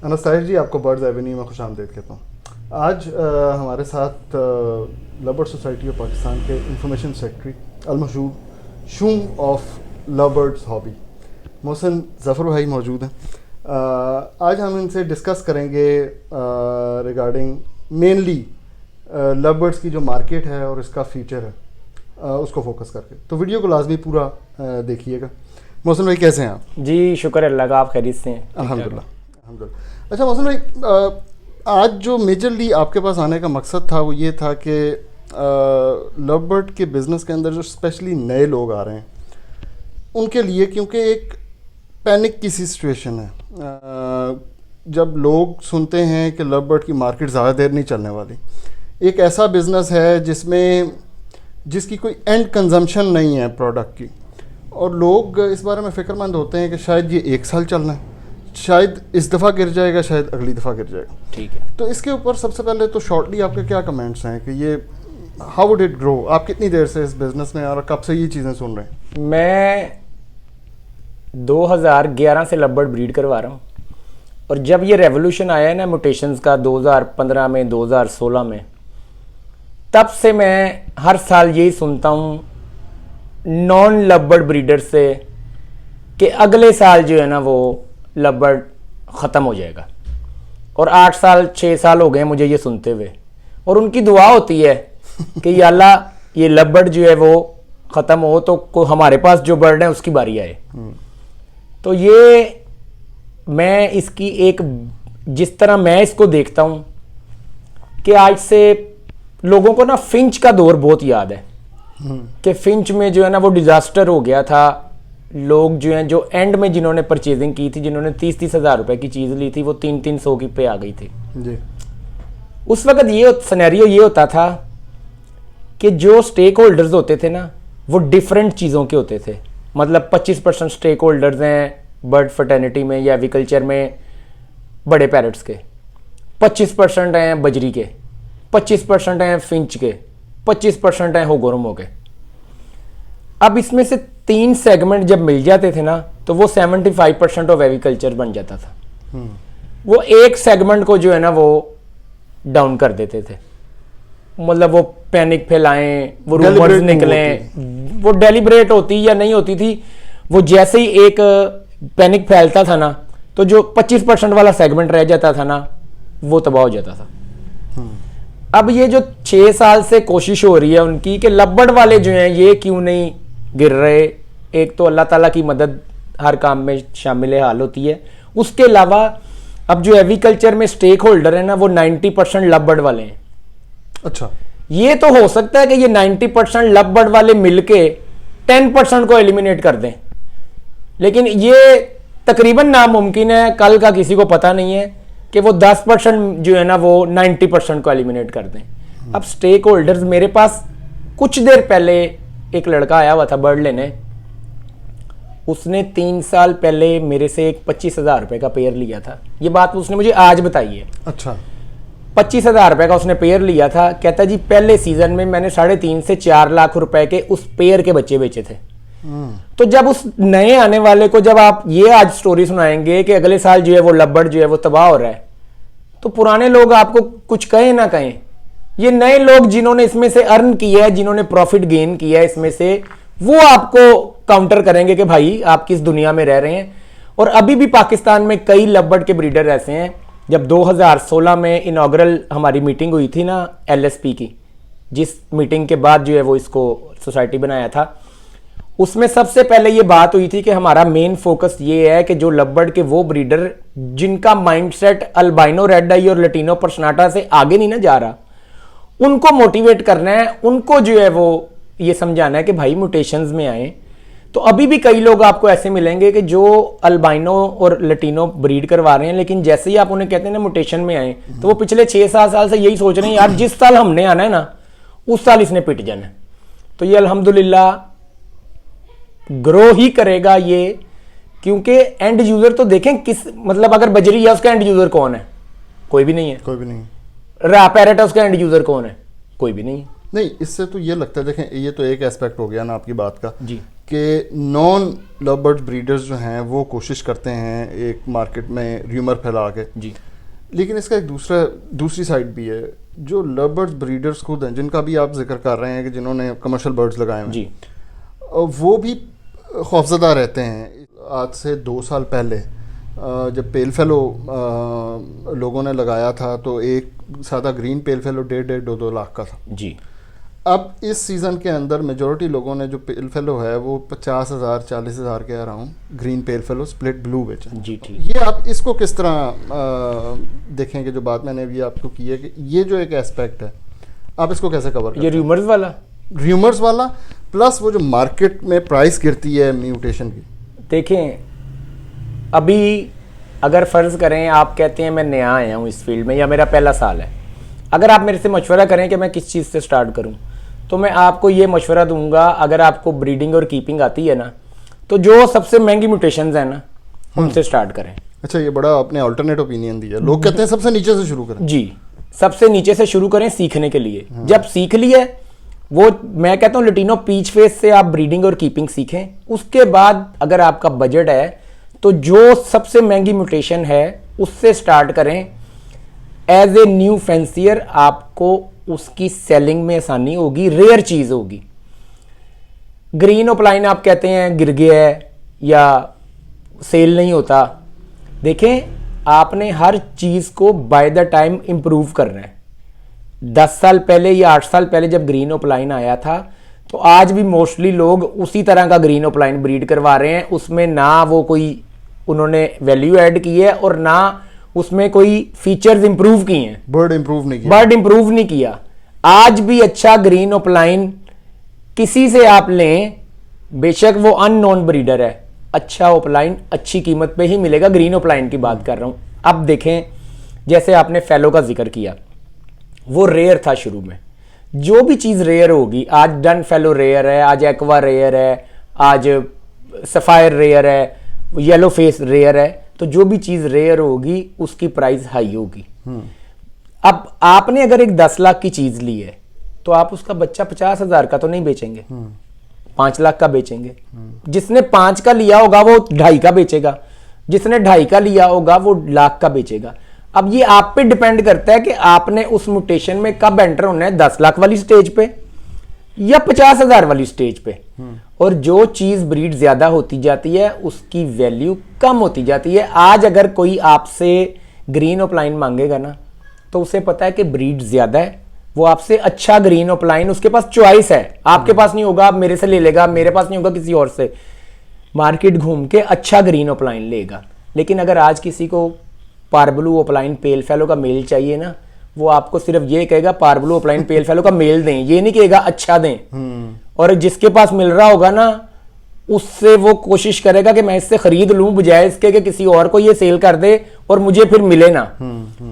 अनस्ताइश जी, आपको birds Avenue में खुश आमदीद कहता हूँ। आज हमारे साथ love bird society of Pakistan के इंफॉर्मेशन सेक्रेटरी अलमशहूर शूम of love birds hobby Mohsin Zafar भाई मौजूद हैं। आज हम इनसे डिस्कस करेंगे रिगार्डिंग मेनली लव बर्ड्स की जो मार्केट है और इसका फ्यूचर है उसको फोकस करके। तो वीडियो को लाजमी पूरा देखिएगा। मोहसिन भाई कैसे हैं आप? जी शुक्र अल्लाह का, आप खैरियत से हैं? अल्हम्दुलिल्लाह अल्हम्दुलिल्लाह। अच्छा मोहसिन भाई, आज जो मेजरली आपके पास आने का मकसद था वो ये था कि लव बर्ड के बिज़नेस के अंदर जो स्पेशली नए लोग आ रहे हैं उनके लिए, क्योंकि एक पैनिक की सी सिचुएशन है। जब लोग सुनते हैं कि लव बर्ड की मार्केट ज़्यादा देर नहीं चलने वाली, एक ऐसा बिज़नेस है जिसकी कोई एंड कंजम्पशन नहीं है प्रोडक्ट की, और लोग इस बारे में फ़िक्रमंद होते हैं कि शायद ये 1 साल चलना है, शायद इस दफ़ा गिर जाएगा, शायद अगली दफ़ा गिर जाएगा। ठीक है, तो इसके ऊपर सबसे पहले तो शॉर्टली आपके क्या कमेंट्स हैं कि ये हाउ वुड इट ग्रो? आप कितनी देर से इस बिज़नेस में और कब से ये चीज़ें सुन रहे हैं? मैं 2011 से लव बर्ड ब्रीड करवा रहा हूँ, और जब ये रेवोल्यूशन आया है ना म्यूटेशंस का 2015 में 2016 में, तब से मैं हर साल यही सुनता हूँ नॉन लव बर्ड ब्रीडर से कि अगले साल जो है ना वो लव बर्ड ख़त्म हो जाएगा। और 8 साल 6 साल हो गए मुझे ये सुनते हुए, और उनकी दुआ होती है कि या अल्लाह ये लव बर्ड जो है वो ख़त्म हो तो हमारे पास जो बर्ड है उसकी बारी आए। तो ये मैं इसकी एक, जिस तरह मैं इसको देखता हूँ कि आज से लोगों को ना फिंच का दौर बहुत याद है कि फिंच में जो है ना वो डिज़ास्टर हो गया था। लोग जो हैं जो एंड में जिन्होंने परचेजिंग की थी, जिन्होंने 30-30 हज़ार रुपए की चीज़ ली थी, वो 300 की पे आ गई थी जी। उस वक्त ये सिनेरियो ये होता था कि जो स्टेक होल्डर्स होते थे ना वो डिफरेंट चीज़ों के होते थे। मतलब 25% स्टेक होल्डर्स हैं बर्ड फर्टेनिटी में या एग्रीकल्चर में बड़े पैरट्स के, 25% हैं बजरी के, 25% हैं फिंच के, 25% हैं होगोरमो के। अब इसमें से 3 सेगमेंट जब मिल जाते थे ना तो वो 75% ऑफ एग्रीकल्चर बन जाता था। वो एक सेगमेंट को जो है ना वो डाउन कर देते थे। मतलब वो पैनिक फैलाएं, वो रूमर्स निकलें, वो डेलिब्रेट होती या नहीं होती थी, वो जैसे ही एक पैनिक फैलता था ना तो जो 25% वाला सेगमेंट रह जाता था ना वो तबाह हो जाता था। अब ये जो 6 साल से कोशिश हो रही है उनकी कि लव बर्ड वाले जो हैं ये क्यों नहीं गिर रहे, एक तो अल्लाह ताला की मदद हर काम में शामिल हाल होती है, उसके अलावा अब जो एग्रीकल्चर में स्टेक होल्डर है ना वो 90% लव बर्ड वाले हैं। अच्छा, ये तो हो सकता है कि ये 90% लव बर्ड वाले मिलके 10% को एलिमिनेट कर दें, लेकिन ये तकरीबन नामुमकिन है। कल का किसी को पता नहीं है कि वो 10% जो है ना वो 90% को एलिमिनेट कर दें। अब स्टेक होल्डर्स, मेरे पास कुछ देर पहले एक लड़का आया हुआ था बर्ड लेने, उसने 3 साल पहले मेरे से एक 25,000 रुपए का पेयर लिया था। ये बात उसने मुझे आज बताई है। अच्छा, 25,000 रुपए का उसने पेयर लिया था। कहता जी पहले सीजन में मैंने 3.5 से 4 लाख रुपए के उस पेयर के बच्चे बेचे थे। तो जब उस नए आने वाले को जब आप ये आज स्टोरी सुनाएंगे कि अगले साल जो है वो लव बर्ड जो है वो तबाह हो रहा है, तो पुराने लोग आपको कुछ कहें ना कहें, ये नए लोग जिन्होंने इसमें से अर्न किया है, जिन्होंने प्रॉफिट गेन किया है इसमें से, वो आपको काउंटर करेंगे कि भाई आप किस दुनिया में रह रहे हैं। और अभी भी पाकिस्तान में कई लव बर्ड के ब्रीडर ऐसे हैं। जब 2016 में इनॉग्रल हमारी मीटिंग हुई थी ना LSP की, जिस मीटिंग के बाद जो है वो इसको सोसाइटी बनाया था, उसमें सबसे पहले ये बात हुई थी कि हमारा मेन फोकस ये है कि जो लव बर्ड के वो ब्रीडर जिनका माइंडसेट अल्बाइनो रेड आई और लटीनो पर्सनाटा से आगे नहीं ना जा रहा, उनको मोटिवेट करना है, उनको जो है वो ये समझाना है कि भाई म्यूटेशंस में आए। तो अभी भी कई लोग आपको ऐसे मिलेंगे कि जो अल्बाइनो और लटीनो ब्रीड करवा रहे हैं, लेकिन जैसे ही आप उन्हें कहते हैं ना म्यूटेशन में आए, तो वो पिछले 6-7 साल से यही सोच रहे हैं यार जिस साल हमने आना है ना उस साल इसने पिट जाना है। तो ये अल्हम्दुलिल्लाह ग्रो ही करेगा ये, क्योंकि एंड यूजर तो देखें किस, मतलब अगर बजरी है उसका एंड यूजर कौन है? कोई भी नहीं है। कोई भी नहीं। रा पैरेट है उसका एंड यूजर कौन है? कोई भी नहीं है। नहीं, इससे तो ये लगता है, देखें ये तो एक एस्पेक्ट हो गया ना आपकी बात का जी कि नॉन लव ब्रीडर्स जो हैं वो कोशिश करते हैं एक मार्केट में र्यूमर फैला के जी, लेकिन इसका एक दूसरी साइड भी है। जो लव बर्ड्स ब्रीडर्स खुद हैं, जिनका भी आप जिक्र कर रहे हैं कि जिन्होंने कमर्शियल बर्ड्स लगाए हैं जी, वो भी खौफजदा रहते हैं। आज से 2 साल पहले जब पेल फेलो लोगों ने लगाया था तो एक सादा ग्रीन पेल फेलो 1.5-2 लाख का था जी। अब इस सीज़न के अंदर मेजॉरिटी लोगों ने जो पेल फेलो है वो 50,000 40,000 के अराउंड ग्रीन पेल फेलो स्प्लिट ब्लू बेचा। जी, ठीक। ये आप इसको किस तरह देखेंगे? जो बात मैंने अभी आपको की है कि ये जो एक एस्पेक्ट है, आप इसको कैसे कवर करते ये र्यूमर्स वाला, र्यूमर्स वाला प्लस वो जो मार्केट में प्राइस गिरती है म्यूटेशन की? देखें, अभी अगर फ़र्ज़ करें आप कहते हैं मैं नया आया हूँ इस फील्ड में या मेरा पहला साल है, अगर आप मेरे से मशवरा करें कि मैं किस चीज़ से स्टार्ट करूँ, तो मैं आपको ये मशवरा दूंगा, अगर आपको ब्रीडिंग और कीपिंग आती है ना, तो जो सबसे महंगी म्यूटेशंस हैं ना उनसे स्टार्ट करें। अच्छा, ये बड़ा आपने अल्टरनेट ओपिनियन दिया। लोग कहते हैं सबसे नीचे से शुरू करें। जी, सबसे नीचे से शुरू करें सीखने के लिए। जब सीख लिया वो, मैं कहता हूँ लटीनो पीच फेस से आप ब्रीडिंग और कीपिंग सीखें। उसके बाद अगर आपका बजट है तो जो सबसे महंगी म्यूटेशन है उससे स्टार्ट करें। एज ए न्यू फैंसियर आपको उसकी सेलिंग में आसानी होगी, रेयर चीज़ होगी। ग्रीन ओपलाइन आप कहते हैं गिर गया है या सेल नहीं होता, देखें आपने हर चीज़ को बाय द टाइम इम्प्रूव करना है। 10 साल पहले या 8 साल पहले जब ग्रीन ओपलाइन आया था तो आज भी मोस्टली लोग उसी तरह का ग्रीन ओपलाइन ब्रीड करवा रहे हैं। उसमें ना वो कोई उन्होंने वैल्यू ऐड की है और ना उसमें कोई फीचर्स इंप्रूव किए हैं। बर्ड इंप्रूव नहीं किया, बर्ड इंप्रूव नहीं किया। आज भी अच्छा ग्रीन ओपलाइन किसी से आप लें, बेशक वो अननोन ब्रीडर है, अच्छा ओपलाइन अच्छी कीमत पे ही मिलेगा। ग्रीन ओपलाइन की बात कर रहा हूं। अब देखें, जैसे आपने फेलो का जिक्र किया, वो रेयर था शुरू में। जो भी चीज़ रेयर होगी, आज डन फेलो रेयर है, आज एक्वा रेयर है, आज सफायर रेयर है, येलो फेस रेयर है, तो जो भी चीज़ रेयर होगी उसकी प्राइस हाई होगी। अब आपने अगर एक 10 लाख की चीज़ ली है तो आप उसका बच्चा 50,000 का तो नहीं बेचेंगे, 5 लाख का बेचेंगे। जिसने 5 का लिया होगा वो 2.5 का बेचेगा, जिसने 2.5 का लिया होगा वो 1 लाख का बेचेगा। अब ये आप पे डिपेंड करता है कि आपने उस म्यूटेशन में कब एंटर होना है, 10 लाख वाली स्टेज पे या 50,000 वाली स्टेज पे। और जो चीज ब्रीड ज्यादा होती जाती है उसकी वैल्यू कम होती जाती है। आज अगर कोई आपसे ग्रीन ओपलाइन मांगेगा ना तो उसे पता है कि ब्रीड ज्यादा है, वो आपसे अच्छा ग्रीन ओपलाइन, उसके पास चॉइस है, आपके पास नहीं होगा आप मेरे से ले लेगा, मेरे पास नहीं होगा किसी और से, मार्केट घूम के अच्छा ग्रीन ओपलाइन लेगा। लेकिन अगर आज किसी को पारब्लू ओपलाइन पेल फेलो का मेल चाहिए ना, वो आपको सिर्फ ये कहेगा पारब्लू ओपलाइन पेल फेलो का मेल दें, ये नहीं कहेगा अच्छा दें। और जिसके पास मिल रहा होगा ना उससे वो कोशिश करेगा कि मैं इससे खरीद लूं बजाय इसके कि किसी और को ये सेल कर दे और मुझे फिर मिले ना।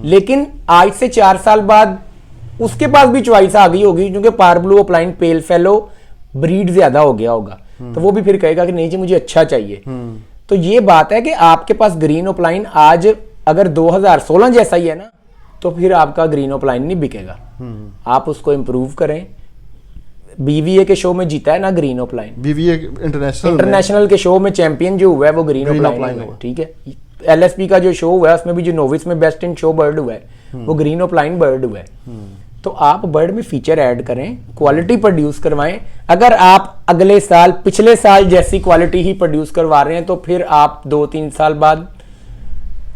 लेकिन आज से 4 साल बाद उसके पास भी चॉइस आ गई होगी, क्योंकि पारब्लू ओपलाइन पेल फेलो ब्रीड ज्यादा हो गया होगा, तो वो भी फिर कहेगा कि नहीं जी मुझे अच्छा चाहिए। तो ये बात है कि आपके पास ग्रीन ओपलाइन आज अगर 2016 जैसा ही है ना तो फिर आपका ग्रीन ओपलाइन नहीं बिकेगा। आप उसको इंप्रूव करें। बीवीए के शो में जीता है ना ग्रीन ओपलाइन, बीवीए इंटरनेशनल के शो में चैंपियन जो हुआ है वो ग्रीन ओपलाइन है, ठीक है। एलएसपी का जो शो हुआ है उसमें भी जो नोविस में बेस्ट इन शो बर्ड हुआ है वो ग्रीन ओपलाइन बर्ड हुआ है। तो आप बर्ड में फीचर ऐड करें, क्वालिटी प्रोड्यूस करवाएं। अगर आप अगले साल पिछले साल जैसी क्वालिटी ही प्रोड्यूस करवा रहे हैं तो फिर आप 2-3 साल बाद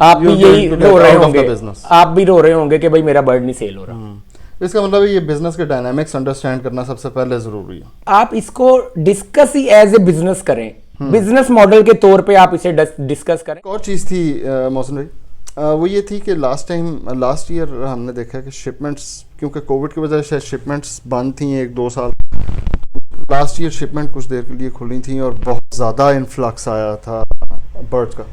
आप भी यही रो रहे होंगे, आप भी रो रहे होंगे कि भाई मेरा बर्ड नहीं सेल हो रहा। इसका मतलब ये बिजनेस के डायनामिक्स अंडरस्टैंड करना सबसे पहले जरूरी है। आप इसको डिस्कस ही एज ए बिजनेस करें, बिजनेस मॉडल के तौर पे आप इसे डिस्कस करें। एक और चीज़ थी मौसम भाई, वो ये थी कि लास्ट ईयर हमने देखा कि शिपमेंट्स, क्योंकि कोविड की वजह से शिपमेंट्स बंद थी 1-2 साल, लास्ट ईयर शिपमेंट कुछ देर के लिए खुली थी और बहुत ज़्यादा इन्फ्लक्स आया था बर्ड्स का।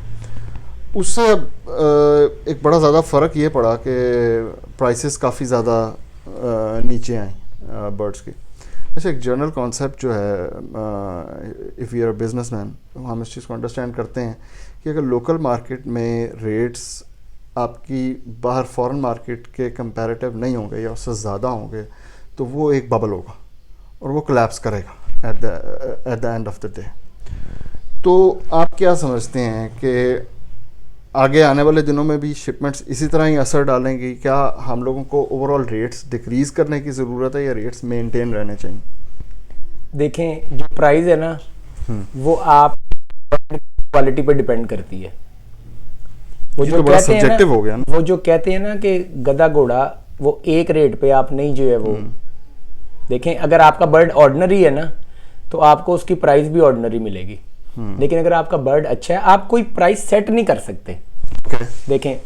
उससे एक बड़ा ज़्यादा फ़र्क ये पड़ा कि प्राइसेस काफ़ी ज़्यादा नीचे आए बर्ड्स की। अच्छा, एक जनरल कॉन्सेप्ट जो है, इफ़ यू आर बिजनेसमैन, हम इस चीज़ को अंडरस्टैंड करते हैं कि अगर लोकल मार्केट में रेट्स आपकी बाहर फॉरेन मार्केट के कंपैरेटिव नहीं होंगे या उससे ज़्यादा होंगे तो वो एक बबल होगा और वो कोलैप्स करेगा at the end of the day. तो आप क्या समझते हैं कि आगे आने वाले दिनों में भी शिपमेंट्स इसी तरह ही असर डालेंगी? क्या हम लोगों को ओवरऑल रेट्स डिक्रीज़ करने की ज़रूरत है या रेट्स मेंटेन रहने चाहिए? देखें, जो प्राइस है ना वो आप क्वालिटी पे डिपेंड करती है। वो ये जो तो बड़ा कहते हैं सब्जेक्टिव ना, हो गया ना। वो जो कहते हैं ना कि गधा घोड़ा वो एक रेट पे आप नहीं जो है वो देखें, अगर आपका बर्ड ऑर्डिनरी है ना तो आपको उसकी प्राइस भी ऑर्डिनरी मिलेगी। लेकिन अगर आपका बर्ड अच्छा है, आप कोई प्राइस सेट नहीं कर सकते। देखें,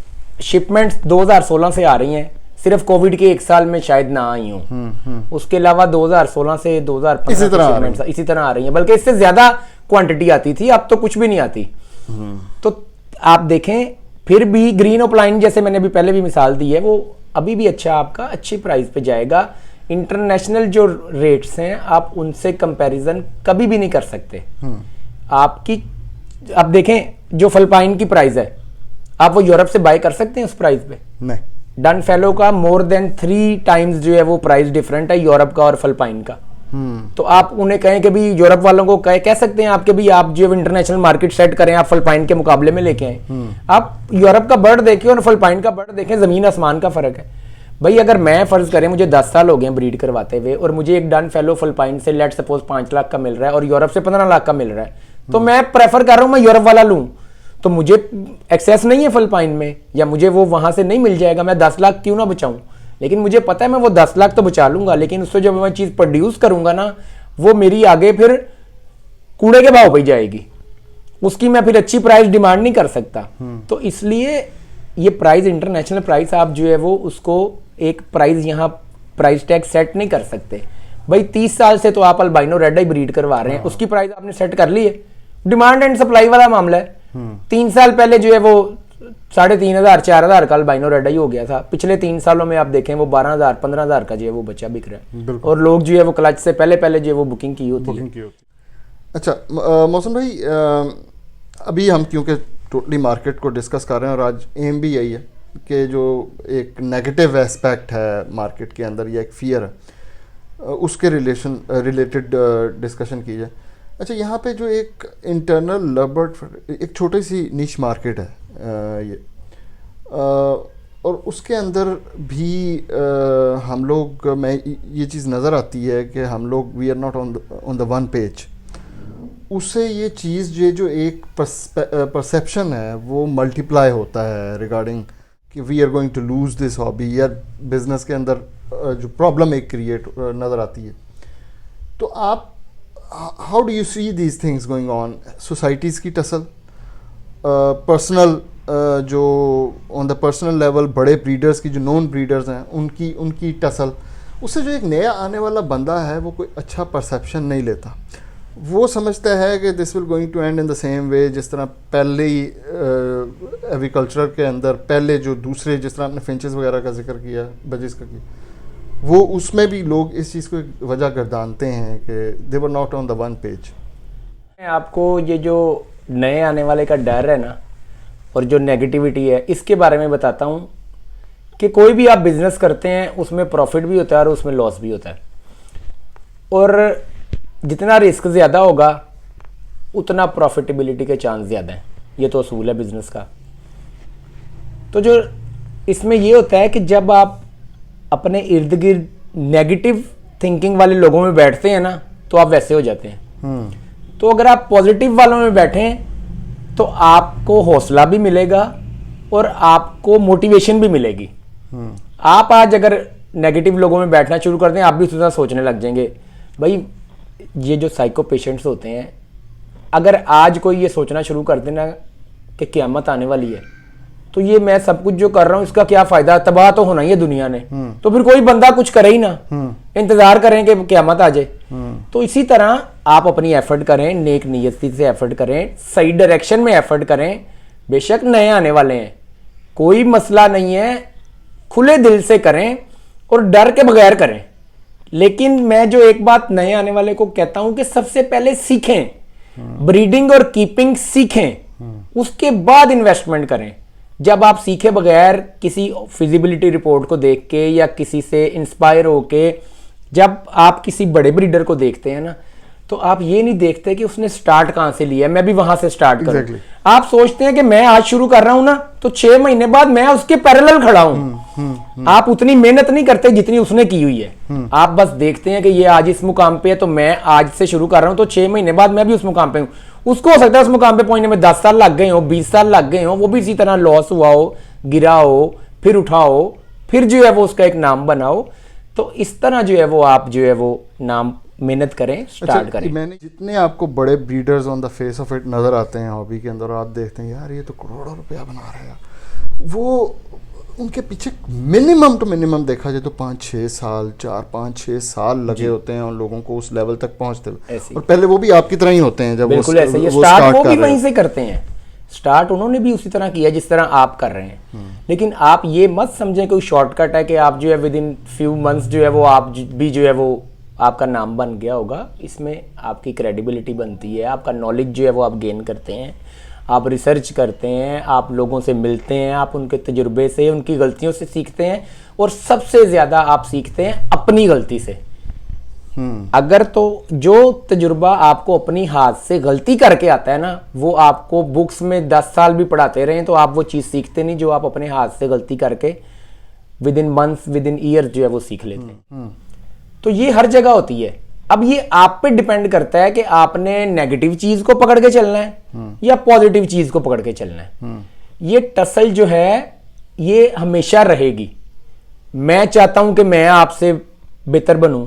शिपमेंट्स 2016 से आ रही हैं, सिर्फ कोविड के 1 साल में शायद ना आई हूँ। उसके अलावा 2016 से 2015 इसी तरह शिपमेंट्स इसी तरह आ रही हैं, बल्कि इससे ज्यादा क्वांटिटी आती थी, अब तो कुछ भी नहीं आती। तो आप देखें, फिर भी ग्रीन ओपलाइन जैसे मैंने भी पहले भी मिसाल दी है, वो अभी भी अच्छा आपका अच्छी प्राइस पे जाएगा। इंटरनेशनल जो रेट्स हैं आप उनसे कंपैरिजन कभी भी नहीं कर सकते। आपकी आप देखें, जो फलपाइन की प्राइस है आप वो यूरोप से बाय कर सकते हैं उस प्राइस पे? नहीं। डन फेलो का मोर देन 3 टाइम्स जो है वो प्राइस डिफरेंट है यूरोप का और फलपाइन का। तो आप उन्हें कहें कि भी यूरोप वालों को कह सकते हैं आपके भी आप जो इंटरनेशनल मार्केट सेट करें, आप फलपाइन के मुकाबले में लेके आए। आप यूरोप का बर्ड देखें और फलपाइन का बर्ड देखें, जमीन आसमान का फर्क है भाई। अगर मैं फर्ज करें मुझे 10 साल हो गए ब्रीड करवाते हुए और मुझे एक डन फेलो फलपाइन से लेट सपोज 5 लाख का मिल रहा है और यूरोप से 15 लाख का मिल रहा है, तो मैं प्रेफर कर रहा हूं मैं यूरोप वाला लूं। तो मुझे एक्सेस नहीं है फलपाइन में या मुझे वो वहां से नहीं मिल जाएगा, मैं 10 लाख क्यों ना बचाऊं, लेकिन मुझे पता है मैं वो 10 लाख तो बचा लूंगा, लेकिन उससे जब मैं चीज प्रोड्यूस करूंगा ना वो मेरी आगे फिर कूड़े के भाव पे जाएगी, उसकी मैं फिर अच्छी प्राइस डिमांड नहीं कर सकता। तो इसलिए ये प्राइस, इंटरनेशनल प्राइस आप जो है वो उसको एक प्राइस यहाँ प्राइस टैग सेट नहीं कर सकते भाई। 30 साल से तो आप अल्बाइनो रेड आई ब्रीड करवा रहे हैं, उसकी प्राइस आपने सेट कर ली है, डिमांड एंड सप्लाई वाला मामला है। 3 साल पहले जो है वो 3,500 4,000 का अल्बाइनो रेड आई हो गया था, पिछले 3 सालों में आप देखें वो 12,000 15,000 का जो है वो बच्चा बिक रहा है, और लोग जो है वो क्लच से पहले जो है वो बुकिंग की होती है। अच्छा मौसम भाई, अभी हम क्योंकि टोटली मार्केट को डिस्कस कर रहे हैं और आज एम भी यही है कि जो एक नेगेटिव एस्पेक्ट है मार्केट के अंदर या एक फियर है उसके रिलेटेड डिस्कशन की जाए। अच्छा, यहाँ पे जो एक इंटरनल लवबर्ड एक छोटी सी निश मार्केट है ये, और उसके अंदर भी हम लोग में ये चीज़ नज़र आती है कि हम लोग we are not on the one page. उससे ये चीज़ जो एक परसेप्शन है वो मल्टीप्लाई होता है रिगार्डिंग कि we are going to lose this hobby, या बिजनेस के अंदर जो प्रॉब्लम एक क्रिएट नज़र आती है। तो आप how do you see these things going on? Societies की टसल, पर्सनल जो ऑन द पर्सनल लेवल बड़े ब्रीडर्स की जो नॉन ब्रीडर्स हैं उनकी टसल, उससे जो एक नया आने वाला बंदा है वो कोई अच्छा परसेप्शन नहीं लेता। वो समझता है कि this will going to end in the same way, जिस तरह पहले ही एग्रीकल्चर के अंदर पहले जो दूसरे, जिस तरह आपने फिंचेस वगैरह का जिक्र किया, बजिस का किया, वो उसमें भी लोग इस चीज़ को एक वजह गर्दानते हैं कि they were not on the one page. आपको ये जो नए आने वाले का डर है ना और जो नेगेटिविटी है, इसके बारे में बताता हूँ कि कोई भी आप बिजनेस करते हैं उसमें प्रॉफिट भी होता है और उसमें लॉस भी होता है, और जितना रिस्क ज़्यादा होगा उतना प्रॉफिटेबिलिटी के चांस ज़्यादा हैं। ये तो असूल है बिजनेस का। तो जो इसमें ये होता है कि जब आप अपने इर्द गिर्द नेगेटिव थिंकिंग वाले लोगों में बैठते हैं ना तो आप वैसे हो जाते हैं। तो अगर आप पॉजिटिव वालों में बैठें तो आपको हौसला भी मिलेगा और आपको मोटिवेशन भी मिलेगी। आप आज अगर नेगेटिव लोगों में बैठना शुरू कर दें, आप भी थोड़ा सोचने लग जाएंगे भाई ये जो साइको पेशेंट्स होते हैं, अगर आज कोई ये सोचना शुरू कर देना कि क़यामत आने वाली है तो ये मैं सब कुछ जो कर रहा हूँ इसका क्या फ़ायदा, तबाह तो होना ही है दुनिया ने, तो फिर कोई बंदा कुछ करे ही ना, इंतज़ार करें कि क़यामत आ जाए। तो इसी तरह आप अपनी एफर्ट करें, नेक नीयती से एफर्ट करें, सही डायरेक्शन में एफर्ट करें। बेशक नए आने वाले हैं, कोई मसला नहीं है, खुले दिल से करें और डर के बगैर करें। लेकिन मैं जो एक बात नए आने वाले को कहता हूं कि सबसे पहले सीखें, ब्रीडिंग और कीपिंग सीखें, उसके बाद इन्वेस्टमेंट करें। जब आप सीखे बगैर किसी फिजिबिलिटी रिपोर्ट को देख के या किसी से इंस्पायर होके जब आप किसी बड़े ब्रीडर को देखते हैं ना, तो आप ये नहीं देखते कि उसने स्टार्ट कहां से लिया है, मैं भी वहां से स्टार्ट करूं। Exactly. आप सोचते हैं कि मैं आज शुरू कर रहा हूं ना, तो 6 महीने बाद मैं उसके पैरेलल खड़ा हूं। आप उतनी मेहनत नहीं करते जितनी उसने की हुई है। आप बस देखते हैं कि ये आज इस मुकाम पे है, तो मैं आज से शुरू कर रहा हूं, तो 6 महीने बाद मैं भी उस मुकाम पे हूं। उसको हो सकता है उस मुकाम पे पहुंचने में 10 साल लग गए हो, 20 साल लग गए हो, वो भी इसी तरह लॉस हुआ हो, गिरा हो, फिर उठाओ, फिर जो है वो उसका एक नाम बनाओ। तो इस तरह जो है वो आप जो है वो नाम मेहनत करें, स्टार्ट करें। मैंने जितने आपको बड़े breeders on the face of it नज़र आते हैं हॉबी के अंदर, आप देखते हैं यार ये तो करोड़ों रुपया बना रहे हैं, वो उनके पीछे मिनिमम टू मिनिमम देखा जाए तो 5-6 साल 4-5-6 साल लगे होते हैं उन लोगों को उस लेवल तक पहुंचते हुए। और पहले वो भी आपकी तरह ही होते हैं जब बिल्कुल ऐसे ही स्टार्ट वो भी वहीं से करते हैं। स्टार्ट उन्होंने भी उसी तरह किया जिस तरह आप कर रहे हैं। लेकिन आप ये मत समझें कोई शॉर्टकट है कि आप जो है विद इन फ्यू मंथ्स जो है वो आप भी जो है वो आपका नाम बन गया होगा। इसमें आपकी क्रेडिबिलिटी बनती है, आपका नॉलेज जो है वो आप गेन करते हैं, आप रिसर्च करते हैं, आप लोगों से मिलते हैं, आप उनके तजुर्बे से, उनकी गलतियों से सीखते हैं, और सबसे ज़्यादा आप सीखते हैं अपनी गलती से। अगर तो जो तजुर्बा आपको अपनी हाथ से गलती करके आता है ना, वो आपको बुक्स में 10 साल भी पढ़ाते रहे तो आप वो चीज़ सीखते नहीं जो आप अपने हाथ से गलती करके with in months, with in year जो है वो सीख लेते हैं। तो ये हर जगह होती है। अब ये आप पे डिपेंड करता है कि आपने नेगेटिव चीज को पकड़ के चलना है या पॉजिटिव चीज को पकड़ के चलना है। ये टसल जो है ये हमेशा रहेगी। मैं चाहता हूं कि मैं आपसे बेहतर बनूं,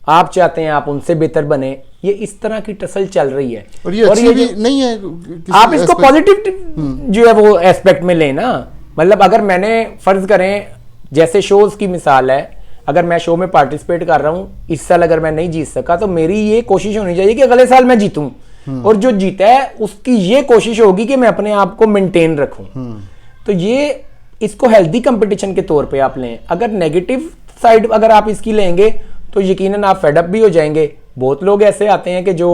आप चाहते हैं आप उनसे बेहतर बने, ये इस तरह की टसल चल रही है। और ये अच्छी भी नहीं है, आप इसको पॉजिटिव जो है वो एस्पेक्ट में लेना। मतलब अगर मैंने फर्ज करें जैसे शोज की मिसाल है, अगर मैं शो में पार्टिसिपेट कर रहा हूं, इस साल अगर मैं नहीं जीत सका तो मेरी ये कोशिश होनी चाहिए कि अगले साल मैं जीतूं, और जो जीता है उसकी ये कोशिश होगी कि मैं अपने आप को मेंटेन रखूं। तो ये इसको हेल्दी कंपटीशन के तौर पे आप लें। अगर नेगेटिव साइड अगर आप इसकी लेंगे तो यकीनन आप फेडअप भी हो जाएंगे। बहुत लोग ऐसे आते हैं कि जो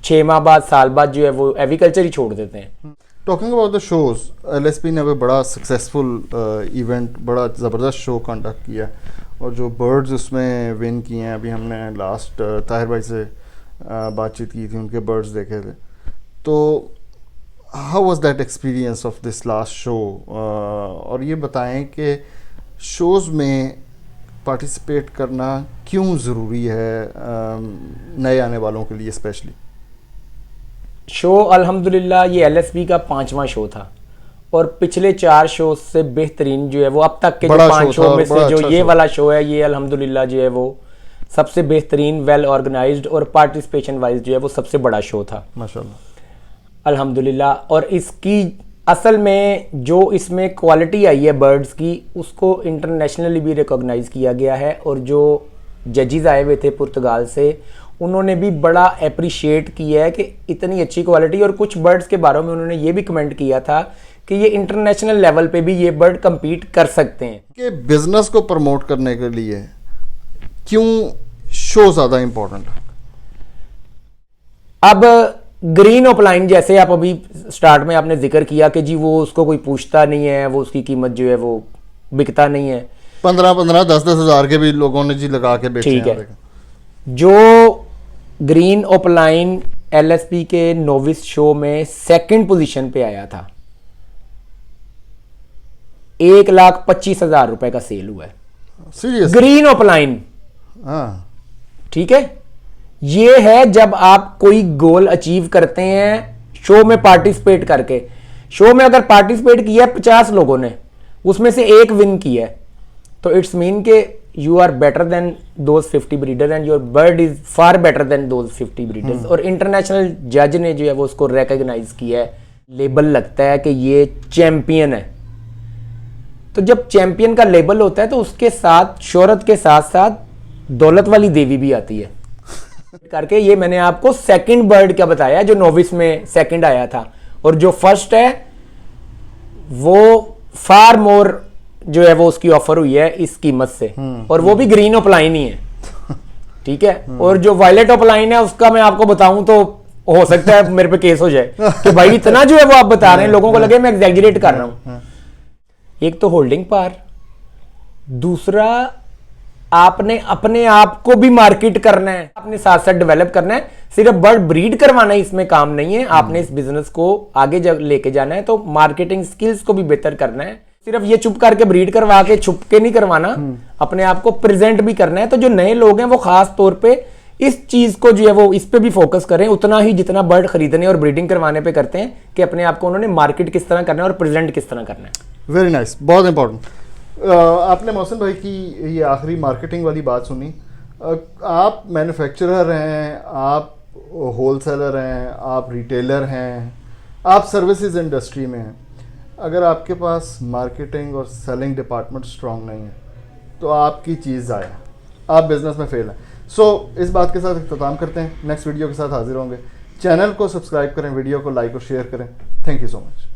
6 माह बाद, साल बाद जो है वो एग्रीकल्चर ही छोड़ देते हैं। Talking about the shows, LSP ने अभी बड़ा सक्सेसफुल इवेंट, बड़ा ज़बरदस्त शो कंडक्ट किया, और जो बर्ड्स उसमें विन किए हैं, अभी हमने लास्ट ताहिर भाई से बातचीत की थी, उनके बर्ड्स देखे थे। तो how was that experience of this last show? और ये बताएं कि शोज़ में पार्टिसिपेट करना क्यों ज़रूरी है नए आने वालों के लिए स्पेशली? शो अल्हम्दुलिल्लाह ये एलएसबी का 5वां शो था, और पिछले 4 शो से बेहतरीन जो है वो अब तक के जो 5 शो में से जो ये वाला शो है, ये अल्हम्दुलिल्लाह जो है वो सबसे बेहतरीन, वेल ऑर्गेनाइज्ड और पार्टिसिपेशन वाइज जो है वो सबसे बड़ा शो था माशाल्लाह अल्हम्दुलिल्लाह। और इसकी असल में जो इसमें क्वालिटी आई है बर्ड्स की, उसको इंटरनेशनली भी रिकॉग्नाइज किया गया है। और जो जजेस आए हुए थे पुर्तगाल से, उन्होंने भी बड़ा अप्रिशिएट किया है कि इतनी अच्छी क्वालिटी। और कुछ बर्ड्स के बारे में उन्होंने ये भी कमेंट किया था कि ये इंटरनेशनल लेवल पे भी ये बर्ड compete कर सकते हैं। कि बिजनेस को प्रमोट करने के लिए क्यों शो ज़्यादा इम्पोर्टेंट है? अब ग्रीन ओपलाइन जैसे आप अभी स्टार्ट में आपने जिक्र किया कि जी वो उसको कोई पूछता नहीं है, वो उसकी कीमत जो है वो बिकता नहीं है। 15-15, 10-10 हज़ार के भी लोगों ने जी लगा के बेचे हैं। ठीक है। जो ग्रीन ओपलाइन एलएसपी के नोविस शो में 2nd पोजीशन पे आया था, 1,25,000 रुपए का सेल हुआ है। सीरियस? Green opaline. हाँ, ठीक है। ये है जब आप कोई गोल अचीव करते हैं शो में पार्टिसिपेट करके। शो में अगर पार्टिसिपेट किया 50 लोगों ने, उसमें से एक विन किया है, तो इट्स मीन के you are better than those 50 breeders and your bird is far better than those 50 breeders। और इंटरनेशनल जज ने जो है वो उसको रिकॉग्नाइज किया है, लेबल लगता है कि ये चैंपियन है। तो जब चैंपियन का लेबल होता है तो उसके साथ शोहरत के साथ साथ दौलत वाली देवी भी आती है करके। ये मैंने आपको 2nd बर्ड का बताया जो नोविस में 2nd आया था, और जो 1st है वो फार मोर जो है वो उसकी ऑफर हुई है इस कीमत से, और वो भी ग्रीन ओपलाइन ही है। ठीक है। और जो वायलेट ओपलाइन है उसका मैं आपको बताऊं तो हो सकता है मेरे पे केस हो जाए कि भाई इतना जो है वो आप बता रहे हैं, लोगों को लगे मैं एग्जैगरेट कर रहा हूं। एक तो होल्डिंग पार, दूसरा आपने अपने आप को भी मार्केट करना है, अपने साथ साथ डेवलप करना है। सिर्फ बर्ड ब्रीड करवाना इसमें काम नहीं है, आपने इस बिजनेस को आगे लेके जाना है, तो मार्केटिंग स्किल्स को भी बेहतर करना है। सिर्फ ये चुप करके ब्रीड करवा के छुप के नहीं करवाना, अपने आप को प्रेजेंट भी करना है। तो जो नए लोग हैं वो खास तौर पे इस चीज को जो है वो इस पे भी फोकस करें, उतना ही जितना बर्ड खरीदने और ब्रीडिंग करवाने पे करते हैं, कि अपने आप को उन्होंने मार्केट किस तरह करना है और प्रेजेंट किस तरह करना है। वेरी नाइस, बहुत इंपॉर्टेंट। आपने मोहसिन भाई की ये आखिरी मार्केटिंग वाली बात सुनी। आप मैन्युफैक्चरर हैं, आप होलसेलर हैं, आप रिटेलर हैं, आप सर्विसेज इंडस्ट्री में हैं। अगर आपके पास मार्केटिंग और सेलिंग डिपार्टमेंट स्ट्रांग नहीं है तो आपकी चीज़ ज़ाया, आप बिजनेस में फेल हैं। सो इस बात के साथ इख्तिताम करते हैं, नेक्स्ट वीडियो के साथ हाजिर होंगे। चैनल को सब्सक्राइब करें, वीडियो को लाइक और शेयर करें। Thank you so much.